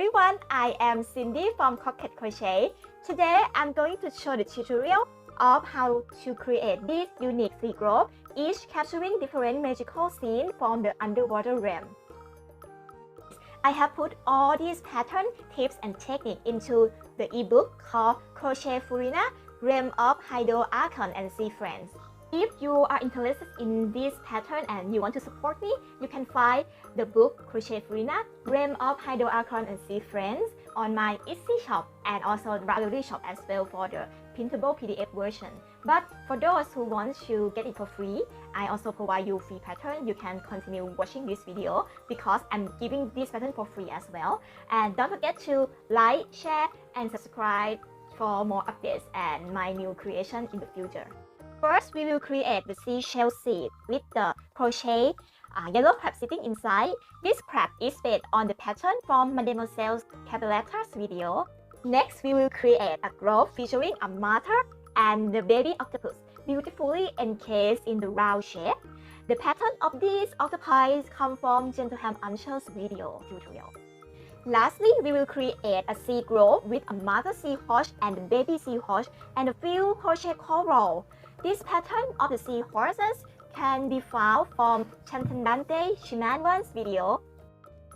everyone, I am Cindy from Crochet. Today I'm going to show the tutorial of how to create this unique sea globe, each capturing different magical scenes from the underwater realm. I have put all these pattern, tips and techniques into the ebook called Crochet Furina, Realm of Hydro, Archon and Sea Friends. If you are interested in this pattern and you want to support me, you can find the book Crochet Furina, Realm of Hydro, Archon and Sea Friends on my Etsy shop and also the Ravelry shop as well for the printable PDF version. But for those who want to get it for free, I also provide you free pattern. You can continue watching this video because I'm giving this pattern for free as well. And don't forget to like, share and subscribe for more updates and my new creation in the future. First, we will create the seashell seed with the crochet yellow crab sitting inside. This crab is based on the pattern from Mademoiselle's Capillatar's video. Next, we will create a globe featuring a mother and the baby octopus, beautifully encased in the round shape. The pattern of these octopi come from Gentleman Archer's video tutorial. Lastly, we will create a sea globe with a mother seahorse and a baby seahorse and a few crochet coral. This pattern of the seahorses can be found from Chantandante Shimanwan's video.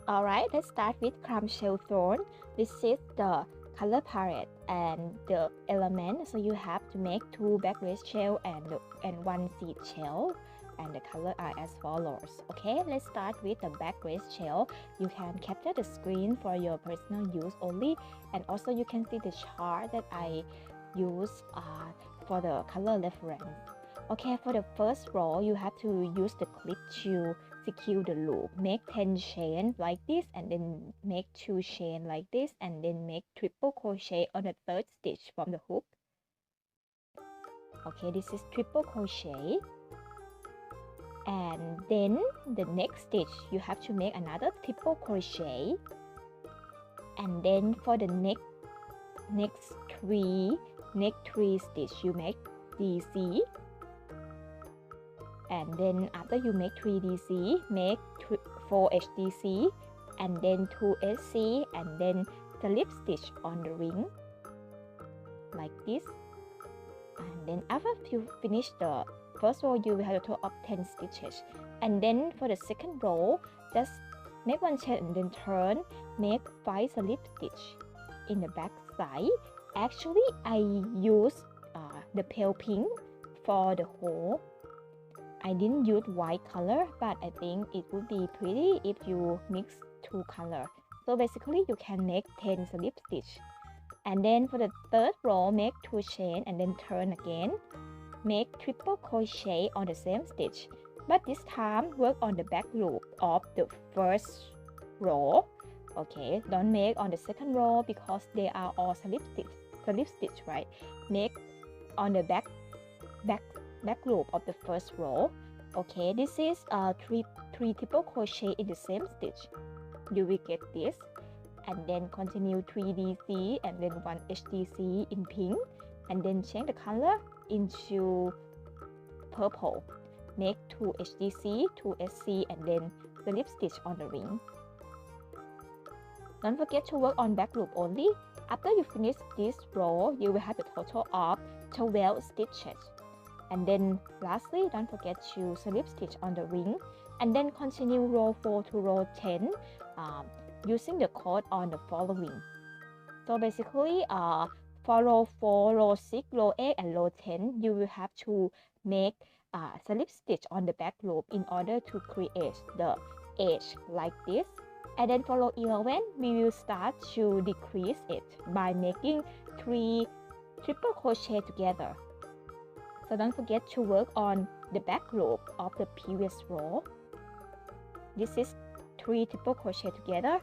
Alright, let's start with clamshell thorn. This is the color palette and the element. So you have to make 2 backrest shell and 1 seed shell. And the color are as follows. Okay, let's start with the backrest shell. You can capture the screen for your personal use only, and also you can see the chart that I use for the color reference. Okay, for the first row, you have to use the clip to secure the loop. Make 10 chain like this, and then make 2 chain like this, and then make triple crochet on the 3rd stitch from the hook. Okay, this is triple crochet. And then the next stitch you have to make another triple crochet, and then for the next three stitch you make DC, and then after you make 3 DC, make 4 HDC and then 2 SC, and then slip stitch on the ring like this. And then after you finish the first row, you will have a total of 10 stitches. And then for the second row, just make 1 chain and then turn, make 5 slip stitch in the back side. Actually, I use the pale pink for the hole. I didn't use white color, but I think it would be pretty if you mix 2 colors. So basically, you can make 10 slip stitch. And then for the third row, make 2 chain and then turn again. Make triple crochet on the same stitch, but this time work on the back loop of the first row. Okay, don't make on the second row because they are all slip stitch, right? Make on the back loop of the first row. Okay, this is three triple crochet in the same stitch. You will get this, and then continue 3 DC and then 1 HDC in pink, and then change the color into purple. Make 2 HDC, 2 SC, and then slip stitch on the ring. Don't forget to work on back loop only. After you finish this row, you will have a total of 12 stitches. And then lastly, don't forget to slip stitch on the ring, and then continue row 4 to row 10 using the code on the following. So basically, for row 4, row 6, row 8, and row 10, you will have to make slip stitch on the back loop in order to create the edge like this. And then for row 11, we will start to decrease it by making 3 triple crochet together. So don't forget to work on the back loop of the previous row. This is 3 triple crochet together.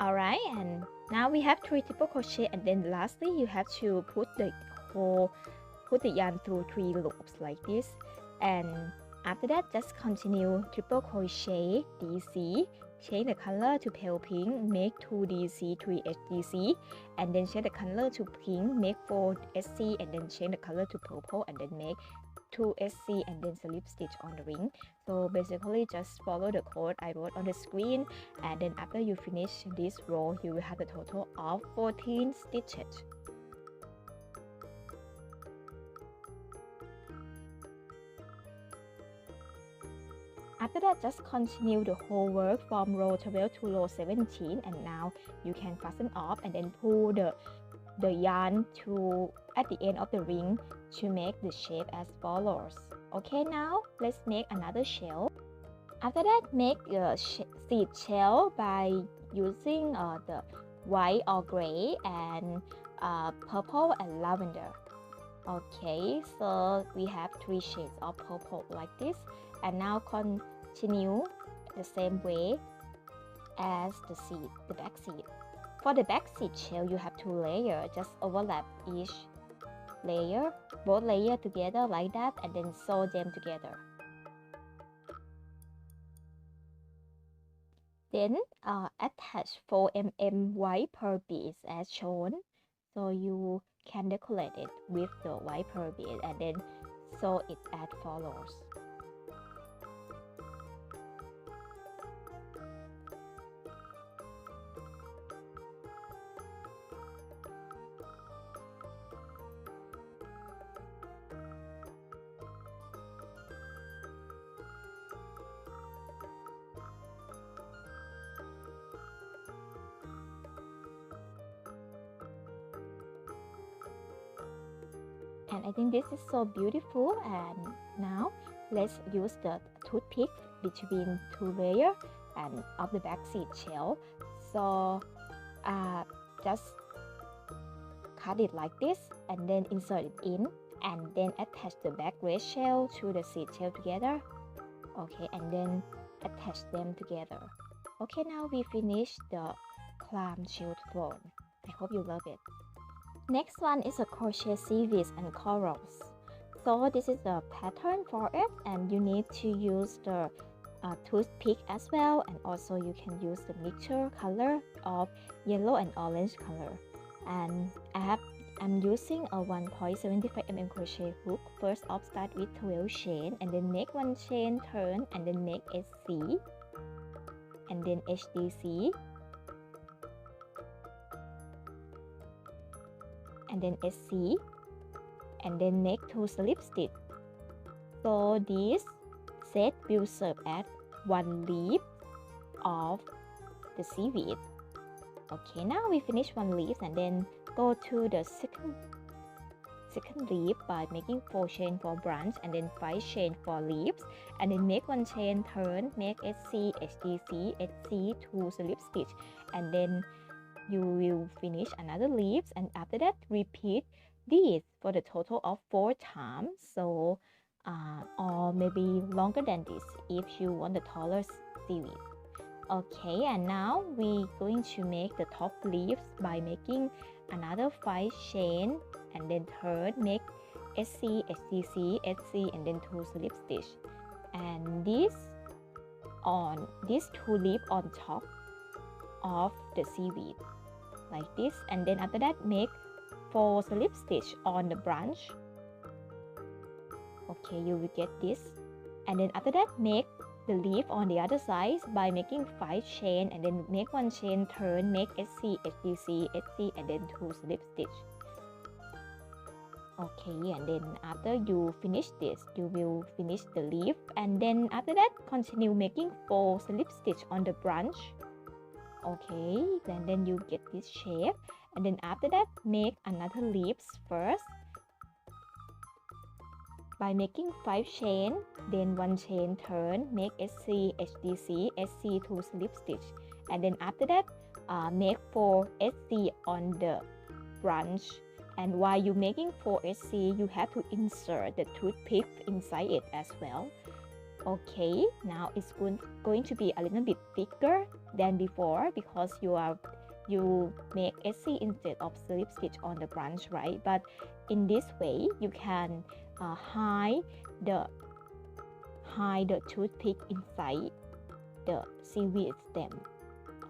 Alright, and now we have 3 triple crochet, and then lastly you have to put the yarn through 3 loops like this. And after that, just continue triple crochet DC change the color to pale pink, make 2DC, 3HDC, and then change the color to pink, make 4SC, and then change the color to purple, and then make 2SC, and then slip stitch on the ring. So basically just follow the code I wrote on the screen, and then after you finish this row, you will have a total of 14 stitches. After that, just continue the whole work from row 12 to row 17, and now you can fasten off and then pull the yarn to at the end of the ring to make the shape as follows. Okay, now let's make another shell. After that, make a seed shell by using the white or gray and purple and lavender. Okay, so we have 3 shades of purple like this, and now continue the same way as the back seed. For the back seed shell, you have 2 layers. Just overlap each layer, both layers together like that, and then sew them together. Then attach 4mm white pearl beads as shown. So you can decorate it with the white pearl bead and then sew it as follows. And I think this is so beautiful. And now let's use the toothpick between 2 layers and of the back seed shell. So just cut it like this and then insert it in, and then attach the back red shell to the seed shell together. Okay, and then attach them together. Okay, now we finish the clam shield throne. I hope you love it. Next one is a crochet seaweeds and corals. So this is the pattern for it, and you need to use the toothpick as well, and also you can use the mixture color of yellow and orange color. And I'm using a 1.75mm crochet hook. First off, start with 12 chain and then make 1 chain, turn, and then make SC and then HDC and then SC, and then make 2 slip stitch. So this set will serve as 1 leaf of the seaweed. Okay, now we finish 1 leaf and then go to the second leaf by making 4 chain for branch and then 5 chain for leaves, and then make 1 chain, turn, make SC, HDC, SC, 2 slip stitch, and then you will finish another leaves, and after that repeat this for the total of 4 times. So or maybe longer than this if you want the taller seaweed. Okay, and now we're going to make the top leaves by making another 5 chain and then turn, make SC, HDC, SC, and then 2 slip stitch, and these 2 leaves on top of the seaweed like this, and then after that make 4 slip stitch on the branch. Okay, you will get this, and then after that make the leaf on the other side by making 5 chain and then make 1 chain, turn, make SC, HDC, SC, and then 2 slip stitch. Okay, and then after you finish this, you will finish the leaf, and then after that continue making 4 slip stitch on the branch. Okay, then you get this shape, and then after that make another leaves first by making 5 chain, then 1 chain, turn, make SC, HDC, SC, 2 slip stitch, and then after that make 4 SC on the branch. And while you're making 4 SC, you have to insert the toothpick inside it as well. Okay, now it's going to be a little bit thicker than before because you make SC instead of slip stitch on the branch, right? But in this way, you can hide the toothpick inside, the seaweed stem.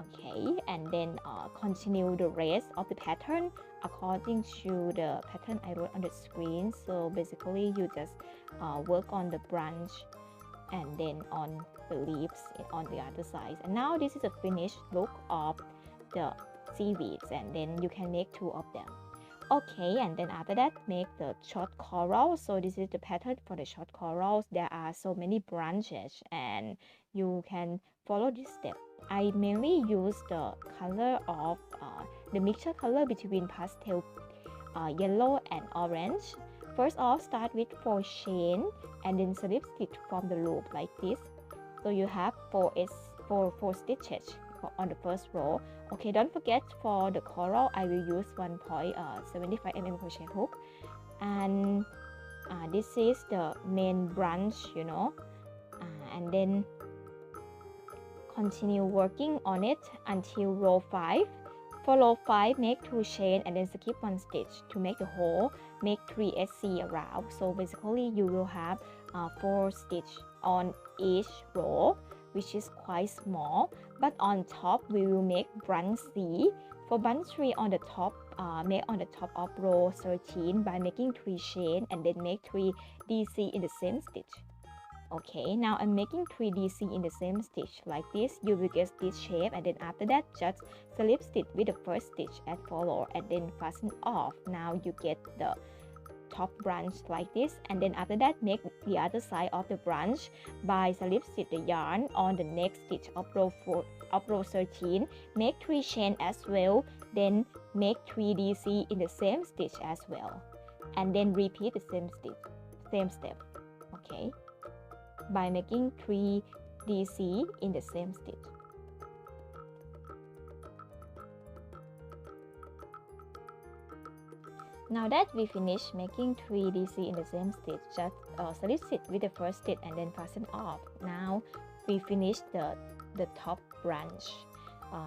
Okay, and then continue the rest of the pattern according to the pattern I wrote on the screen. So basically you just work on the branch and then on the leaves on the other side. And now this is a finished look of the seaweeds, and then you can make 2 of them. Okay, and then after that make the short coral. So this is the pattern for the short corals. There are so many branches and you can follow this step. I mainly use the color of the mixture color between pastel yellow and orange. First off, start with 4 chain and then slip stitch from the loop like this. So you have 4 stitches on the first row. Okay, don't forget for the coral I will use 1.75 mm crochet hook, and this is the main branch, you know, and then continue working on it until row 5. For row 5, make 2 chain and then skip 1 stitch to make the hole. Make 3 SC around. So basically you will have 4 stitch on each row, which is quite small, but on top we will make branch C. For branch 3 on the top, make on the top of row 13 by making 3 chain and then make 3 DC in the same stitch. Okay, now I'm making 3 DC in the same stitch like this. You will get this shape, and then after that just slip stitch with the first stitch as follow and then fasten off. Now you get the top branch like this, and then after that make the other side of the branch by slip stitch the yarn on the next stitch of row 13. Make 3 chain as well, then make 3 DC in the same stitch as well, and then repeat the same step. Okay, by making 3 DC in the same stitch. Now that we finish making 3 DC in the same stitch, just slip stitch with the first stitch and then fasten off. Now we finish the top branch,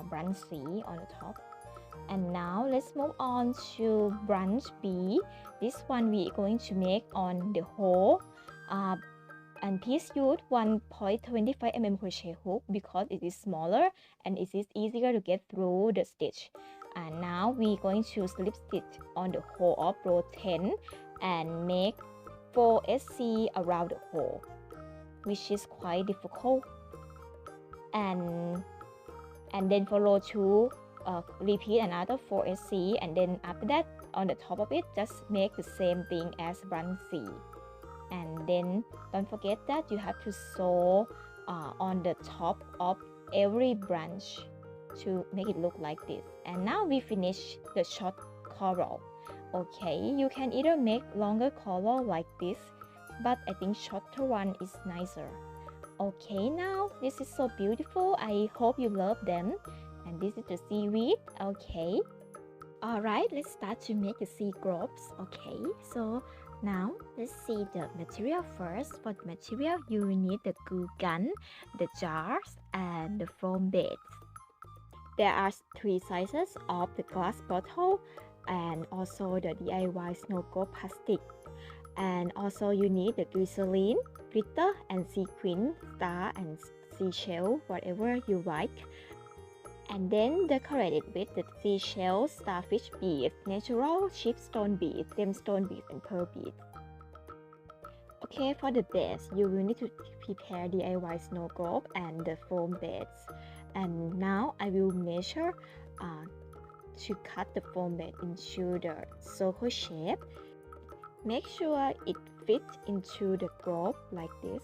branch C on the top. And now let's move on to branch B. This one we are going to make on the hole. And please use 1.25 mm crochet hook because it is smaller and it is easier to get through the stitch. And now we're going to slip stitch on the hole of row 10 and make 4 SC around the hole, which is quite difficult. And then for row 2, repeat another 4 SC, and then after that on the top of it just make the same thing as branch C. And then don't forget that you have to sew on the top of every branch to make it look like this. And now we finish the short coral. Okay, you can either make longer coral like this, but I think shorter one is nicer. Okay, now this is so beautiful. I hope you love them. And this is the seaweed. Okay, alright, let's start to make the sea globes. Okay, so now let's see the material first. For the material you will need the glue gun, the jars, and the foam beds. There are 3 sizes of the glass bottle and also the DIY snow globe plastic. And also you need the glycerin, glitter, and sequin, star, and seashell, whatever you like. And then decorate it with the seashells, starfish beads, natural chipstone beads, gemstone beads, and pearl beads. Okay, for the base, you will need to prepare DIY snow globe and the foam beds. And now I will measure to cut the foam bed into the circle shape. Make sure it fits into the globe like this.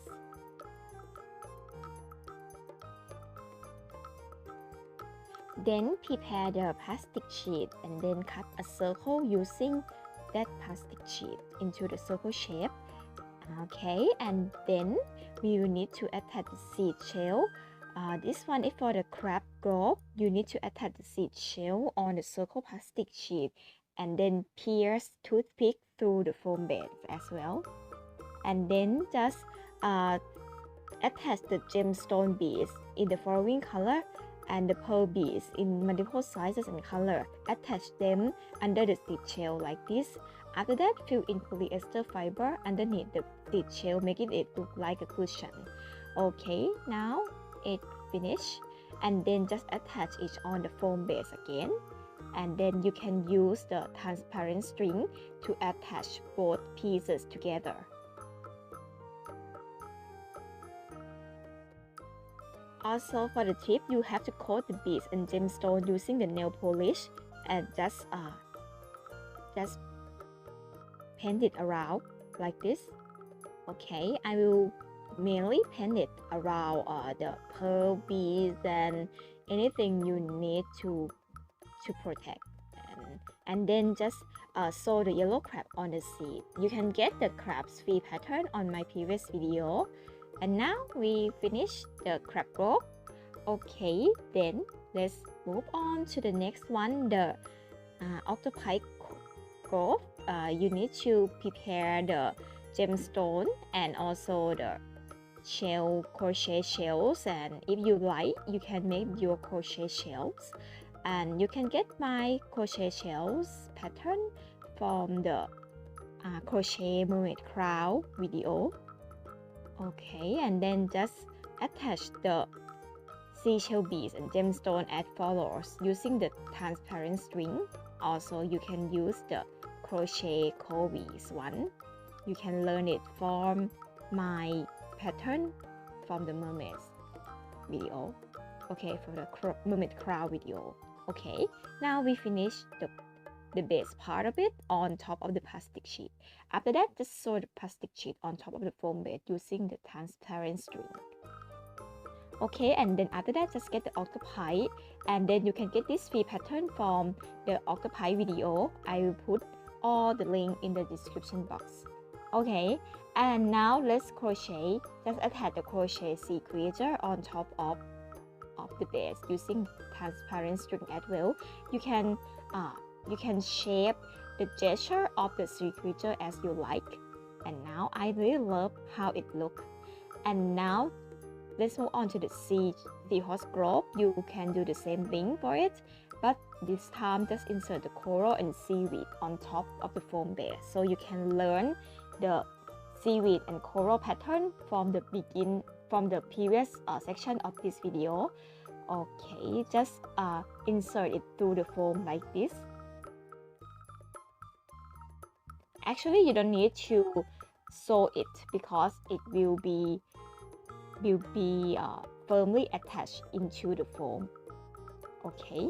Then prepare the plastic sheet and then cut a circle using that plastic sheet into the circle shape. Okay, and then we will need to attach the seed shell. This one is for the crab globe. You need to attach the seed shell on the circle plastic sheet and then pierce toothpick through the foam bed as well. And then just attach the gemstone beads in the following color and the pearl beads in multiple sizes and color. Attach them under the seed shell like this. After that, fill in polyester fiber underneath the seed shell, making it look like a cushion. Okay, now it finish, and then just attach it on the foam base again, and then you can use the transparent string to attach both pieces together. Also, for the tip, you have to coat the beads and gemstone using the nail polish and just paint it around like this. Okay, I will mainly paint it around the pearl beads and anything you need to protect, and then just sew the yellow crab on the seed. You can get the crab's feet pattern on my previous video. And now we finish the crab globe. Okay, then let's move on to the next one, the octopi globe. You need to prepare the gemstone and also the shell, crochet shells, and if you like, you can make your crochet shells. And you can get my crochet shells pattern from the crochet mermaid crown video. Okay, and then just attach the seashell beads and gemstone as follows using the transparent string. Also, you can use the crochet covis one. You can learn it from my pattern from the mermaids video. Okay, for the mermaid crown video. Okay, now we finish the base part of it on top of the plastic sheet. After that, just sew the plastic sheet on top of the foam bed using the transparent string. Okay, and then after that, just get the octopi, and then you can get this free pattern from the octopi video. I will put all the link in the description box. Okay, and now let's crochet. Just attach the crochet sea creature on top of the base using transparent string as well. You can shape the gesture of the sea creature as you like. And now I really love how it looks. And now let's move on to the Seahorses Globe. You can do the same thing for it, but this time just insert the coral and seaweed on top of the foam base, so you can learn the seaweed and coral pattern from the previous section of this video. Okay, just insert it through the foam like this. Actually, you don't need to sew it because it will be firmly attached into the foam. Okay,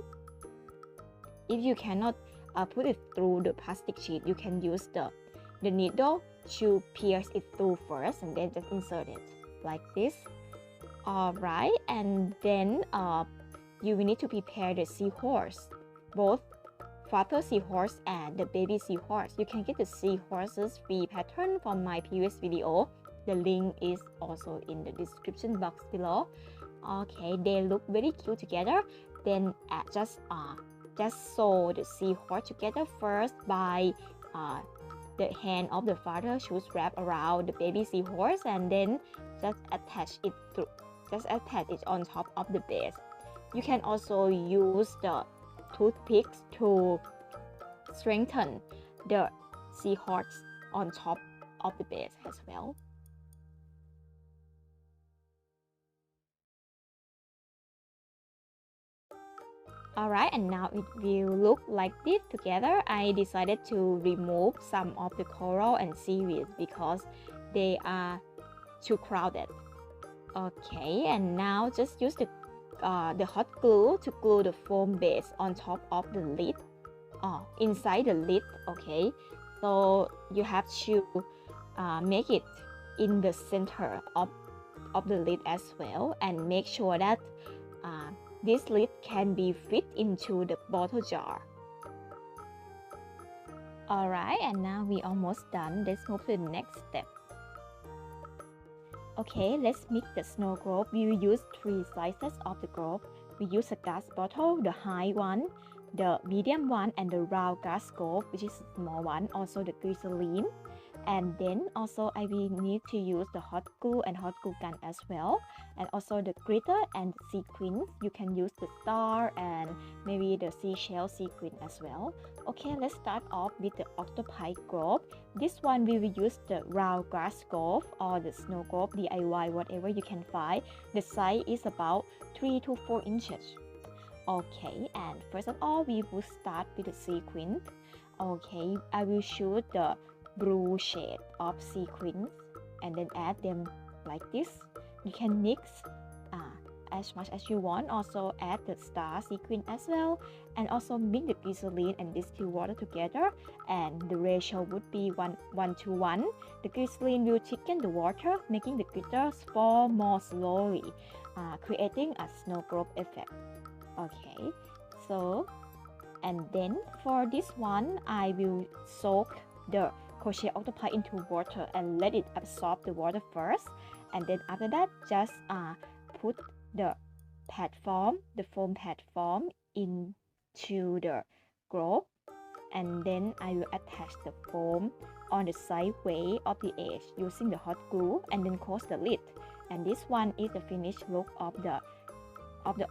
if you cannot put it through the plastic sheet, you can use the needle to pierce it through first and then just insert it like this. Alright, and then you will need to prepare the seahorse, both father seahorse and the baby seahorse. You can get the seahorses free pattern from my previous video. The link is also in the description box below. Okay, they look very cute together. Then just sew the seahorse together first by the hand of the father should wrap around the baby seahorse, and then just attach it on top of the base. You can also use the toothpicks to strengthen the seahorse on top of the base as well. Alright, and now it will look like this together. I decided to remove some of the coral and seaweed because they are too crowded. Okay, and now just use the hot glue to glue the foam base on top of the lid, inside the lid. Okay, so you have to make it in the center of the lid as well, and make sure that this lid can be fit into the bottle jar. Alright, and now we almost done. Let's move to the next step. Okay, let's make the snow globe. We will use 3 sizes of the globe. We use a glass bottle, the high one, the medium one, and the round glass globe, which is the small one, also the glycerin. And then also I will need to use the hot glue and hot glue gun as well, and also the glitter and sequins. You can use the star and maybe the seashell sequin as well. Okay, let's start off with the Octopi Globe. This one we will use the round grass globe or the snow globe, DIY, whatever you can find. The size is about 3 to 4 inches. Okay, and first of all we will start with the sequin. Okay, I will choose the blue shade of sequins and then add them like this. You can mix as much as you want. Also add the star sequin as well, and also mix the glycerin and distilled water together, and the ratio would be 1 to 1. The glycerin will thicken the water, making the glitter fall more slowly, creating a snow globe effect. Okay, so and then for this one I will soak the crochet octopi into water and let it absorb the water first, and then after that just put the platform, the foam platform, into the globe, and then I will attach the foam on the sideway of the edge using the hot glue, and then close the lid. And this one is the finished look of the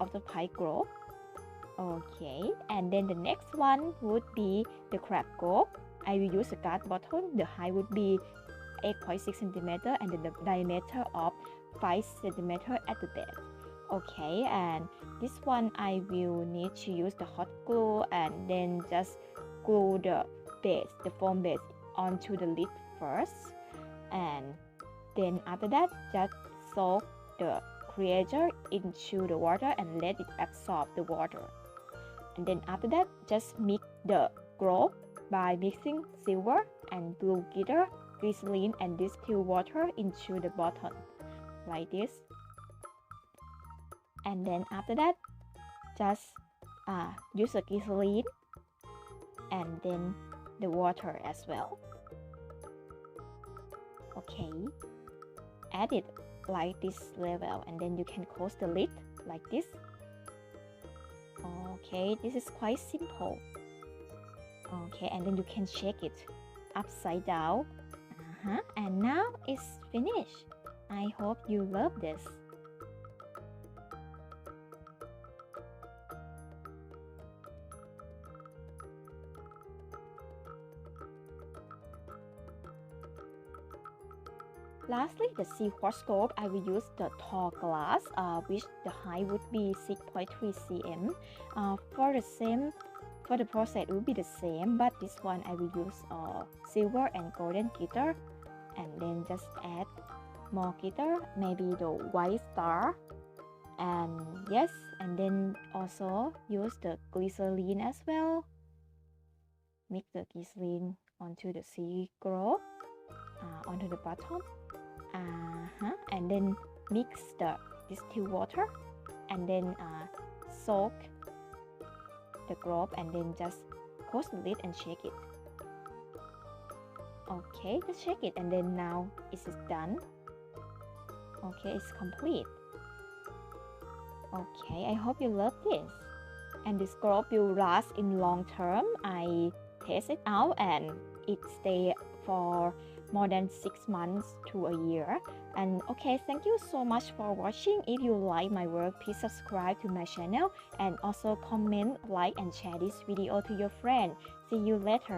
octopi globe. Okay, and then the next one would be the crab globe. I will use a guard bottle. The height would be 8.6 cm and the diameter of 5 cm at the base. Okay, and this one I will need to use the hot glue and then just glue the base, the foam base, onto the lid first, and then after that just soak the creator into the water and let it absorb the water. And then after that just mix the globe by mixing silver and blue glitter, glycerin and distilled water into the bottom like this. And then after that just use the glycerin and then the water as well. Okay, add it like this level, and then you can close the lid like this. Okay, this is quite simple. Okay, and then you can shake it upside down. And now it's finished. I hope you love this. Lastly, the Seahorses Globe, I will use the tall glass, which the height would be 6.3 cm. For the process it will be the same, but this one I will use silver and golden glitter, and then just add more glitter, maybe the white star, and yes, and then also use the glycerin as well. Mix the glycerin onto the sea globe, onto the bottom. And then mix the distilled water, and then soak the globe, and then just close the lid and shake it. Okay, just shake it, and then now it is done. Okay, it's complete. Okay, I hope you love this. And this globe will last in long term. I test it out and it stay for more than 6 months to a year. And okay, thank you so much for watching. If you like my work, please subscribe to my channel and also comment, like and share this video to your friend. See you later.